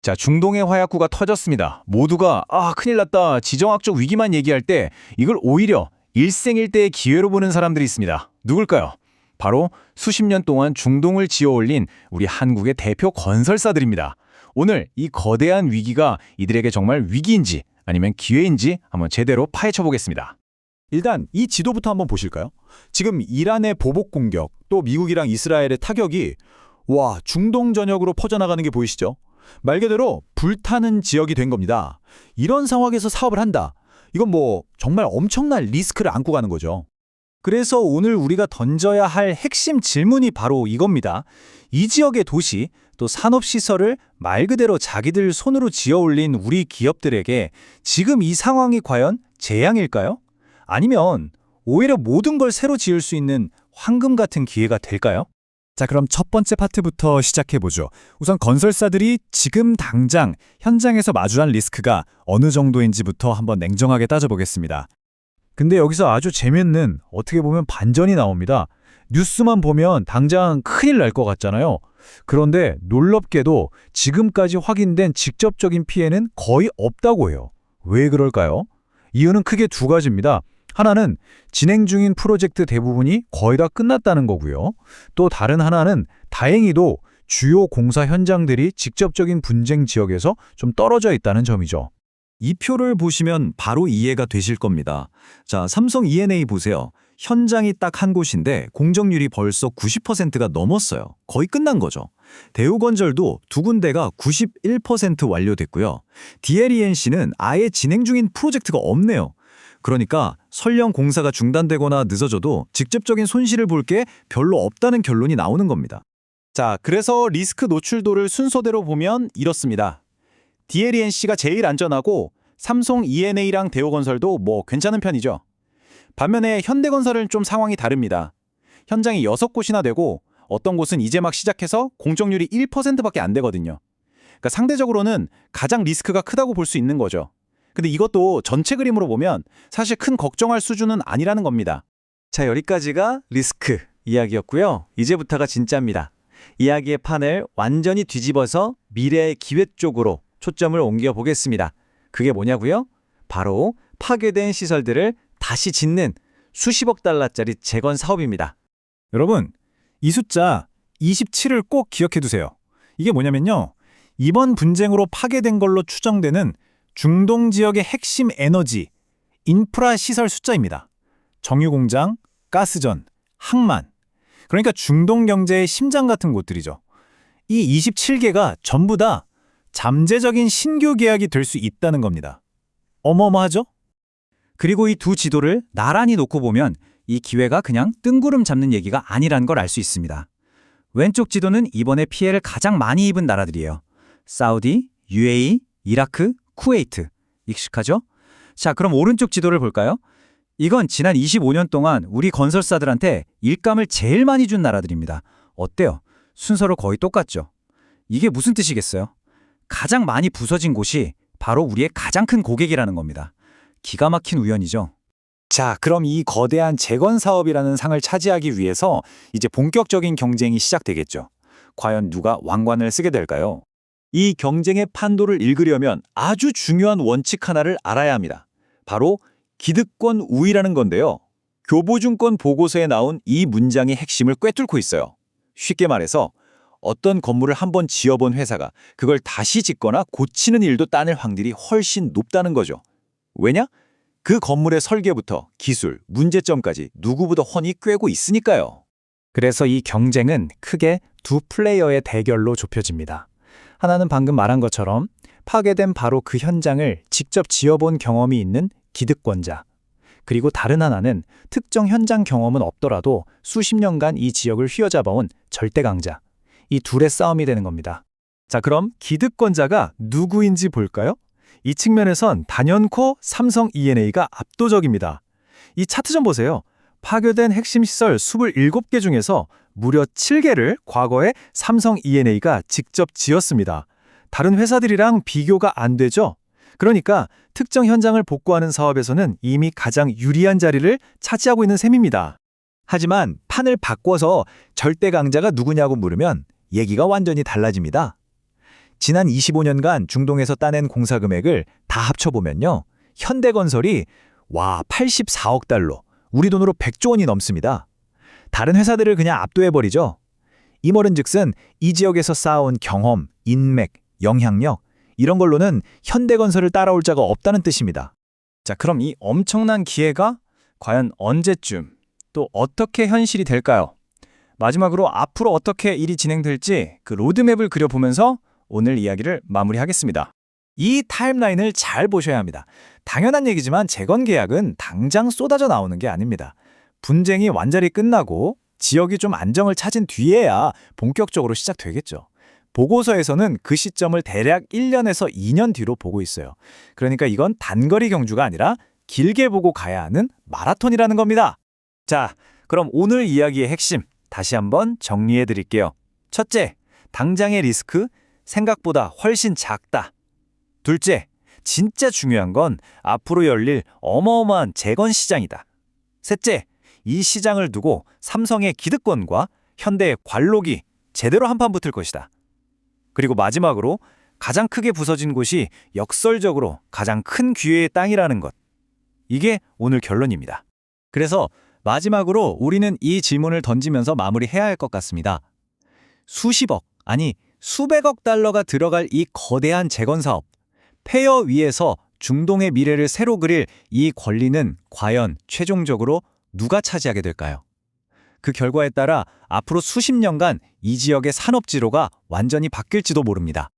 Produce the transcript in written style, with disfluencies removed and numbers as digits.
자, 중동의 화약구가 터졌습니다. 모두가 큰일 났다, 지정학적 위기만 얘기할 때 이걸 오히려 일생일대의 기회로 보는 사람들이 있습니다. 누굴까요? 바로 수십 년 동안 중동을 지어올린 우리 한국의 대표 건설사들입니다. 오늘 이 거대한 위기가 이들에게 정말 위기인지 아니면 기회인지 한번 제대로 파헤쳐 보겠습니다. 일단 이 지도부터 한번 보실까요? 지금 이란의 보복 공격, 또 미국이랑 이스라엘의 타격이 중동 전역으로 퍼져나가는 게 보이시죠? 말 그대로 불타는 지역이 된 겁니다. 이런 상황에서 사업을 한다. 이건 정말 엄청난 리스크를 안고 가는 거죠. 그래서 오늘 우리가 던져야 할 핵심 질문이 바로 이겁니다. 이 지역의 도시, 또 산업시설을 말 그대로 자기들 손으로 지어올린 우리 기업들에게 지금 이 상황이 과연 재앙일까요? 아니면 오히려 모든 걸 새로 지을 수 있는 황금 같은 기회가 될까요? 자, 그럼 첫 번째 파트부터 시작해보죠. 우선 건설사들이 지금 당장 현장에서 마주한 리스크가 어느 정도인지부터 한번 냉정하게 따져보겠습니다. 근데 여기서 아주 재밌는, 어떻게 보면 반전이 나옵니다. 뉴스만 보면 당장 큰일 날 것 같잖아요. 그런데 놀랍게도 지금까지 확인된 직접적인 피해는 거의 없다고 해요. 왜 그럴까요? 이유는 크게 두 가지입니다. 하나는 진행 중인 프로젝트 대부분이 거의 다 끝났다는 거고요. 또 다른 하나는 다행히도 주요 공사 현장들이 직접적인 분쟁 지역에서 좀 떨어져 있다는 점이죠. 이 표를 보시면 바로 이해가 되실 겁니다. 자, 삼성 E&A 보세요. 현장이 딱 한 곳인데 공정률이 벌써 90%가 넘었어요. 거의 끝난 거죠. 대우건설도 두 군데가 91% 완료됐고요. DLENC는 아예 진행 중인 프로젝트가 없네요. 그러니까 설령 공사가 중단되거나 늦어져도 직접적인 손실을 볼 게 별로 없다는 결론이 나오는 겁니다. 자, 그래서 리스크 노출도를 순서대로 보면 이렇습니다. DLENC가 제일 안전하고 삼성 E&A랑 대우건설도 괜찮은 편이죠. 반면에 현대건설은 좀 상황이 다릅니다. 현장이 6곳이나 되고 어떤 곳은 이제 막 시작해서 공정률이 1%밖에 안 되거든요. 그러니까 상대적으로는 가장 리스크가 크다고 볼 수 있는 거죠. 근데 이것도 전체 그림으로 보면 사실 큰 걱정할 수준은 아니라는 겁니다. 자, 여기까지가 리스크 이야기였고요. 이제부터가 진짜입니다. 이야기의 판을 완전히 뒤집어서 미래의 기회 쪽으로 초점을 옮겨 보겠습니다. 그게 뭐냐고요? 바로 파괴된 시설들을 다시 짓는 수십억 달러짜리 재건 사업입니다. 여러분, 이 숫자 27을 꼭 기억해 두세요. 이게 뭐냐면요, 이번 분쟁으로 파괴된 걸로 추정되는 중동 지역의 핵심 에너지, 인프라 시설 숫자입니다. 정유공장, 가스전, 항만. 그러니까 중동 경제의 심장 같은 곳들이죠. 이 27개가 전부 다 잠재적인 신규 계약이 될 수 있다는 겁니다. 어마어마하죠? 그리고 이 두 지도를 나란히 놓고 보면 이 기회가 그냥 뜬구름 잡는 얘기가 아니란 걸 알 수 있습니다. 왼쪽 지도는 이번에 피해를 가장 많이 입은 나라들이에요. 사우디, UAE, 이라크, 쿠웨이트. 익숙하죠? 자, 그럼 오른쪽 지도를 볼까요? 이건 지난 25년 동안 우리 건설사들한테 일감을 제일 많이 준 나라들입니다. 어때요? 순서로 거의 똑같죠? 이게 무슨 뜻이겠어요? 가장 많이 부서진 곳이 바로 우리의 가장 큰 고객이라는 겁니다. 기가 막힌 우연이죠. 자, 그럼 이 거대한 재건 사업이라는 상을 차지하기 위해서 이제 본격적인 경쟁이 시작되겠죠. 과연 누가 왕관을 쓰게 될까요? 이 경쟁의 판도를 읽으려면 아주 중요한 원칙 하나를 알아야 합니다. 바로 기득권 우위라는 건데요. 교보증권 보고서에 나온 이 문장의 핵심을 꿰뚫고 있어요. 쉽게 말해서 어떤 건물을 한번 지어본 회사가 그걸 다시 짓거나 고치는 일도 따낼 확률이 훨씬 높다는 거죠. 왜냐? 그 건물의 설계부터 기술, 문제점까지 누구보다 훤히 꿰고 있으니까요. 그래서 이 경쟁은 크게 두 플레이어의 대결로 좁혀집니다. 하나는 방금 말한 것처럼 파괴된 바로 그 현장을 직접 지어본 경험이 있는 기득권자. 그리고 다른 하나는 특정 현장 경험은 없더라도 수십 년간 이 지역을 휘어잡아온 절대강자. 이 둘의 싸움이 되는 겁니다. 자, 그럼 기득권자가 누구인지 볼까요? 이 측면에선 단연코 삼성 E&A가 압도적입니다. 이 차트 좀 보세요. 파괴된 핵심 시설 27개 중에서 무려 7개를 과거에 삼성 E&A가 직접 지었습니다. 다른 회사들이랑 비교가 안 되죠? 그러니까 특정 현장을 복구하는 사업에서는 이미 가장 유리한 자리를 차지하고 있는 셈입니다. 하지만 판을 바꿔서 절대 강자가 누구냐고 물으면 얘기가 완전히 달라집니다. 지난 25년간 중동에서 따낸 공사 금액을 다 합쳐보면요. 현대건설이 84억 달러, 우리 돈으로 100조 원이 넘습니다. 다른 회사들을 그냥 압도해버리죠. 이 말은즉슨 이 지역에서 쌓아온 경험, 인맥, 영향력 이런 걸로는 현대건설을 따라올 자가 없다는 뜻입니다. 자, 그럼 이 엄청난 기회가 과연 언제쯤 또 어떻게 현실이 될까요? 마지막으로 앞으로 어떻게 일이 진행될지 그 로드맵을 그려보면서 오늘 이야기를 마무리하겠습니다. 이 타임라인을 잘 보셔야 합니다. 당연한 얘기지만 재건 계약은 당장 쏟아져 나오는 게 아닙니다. 분쟁이 완전히 끝나고 지역이 좀 안정을 찾은 뒤에야 본격적으로 시작되겠죠. 보고서에서는 그 시점을 대략 1년에서 2년 뒤로 보고 있어요. 그러니까 이건 단거리 경주가 아니라 길게 보고 가야 하는 마라톤이라는 겁니다. 자, 그럼 오늘 이야기의 핵심 다시 한번 정리해 드릴게요. 첫째, 당장의 리스크 생각보다 훨씬 작다. 둘째, 진짜 중요한 건 앞으로 열릴 어마어마한 재건 시장이다. 셋째, 이 시장을 두고 삼성의 기득권과 현대의 관록이 제대로 한판 붙을 것이다. 그리고 마지막으로 가장 크게 부서진 곳이 역설적으로 가장 큰 기회의 땅이라는 것. 이게 오늘 결론입니다. 그래서 마지막으로 우리는 이 질문을 던지면서 마무리해야 할 것 같습니다. 수십억, 아니 수백억 달러가 들어갈 이 거대한 재건 사업, 폐허 위에서 중동의 미래를 새로 그릴 이 권리는 과연 최종적으로 누가 차지하게 될까요? 그 결과에 따라 앞으로 수십 년간 이 지역의 산업 지로가 완전히 바뀔지도 모릅니다.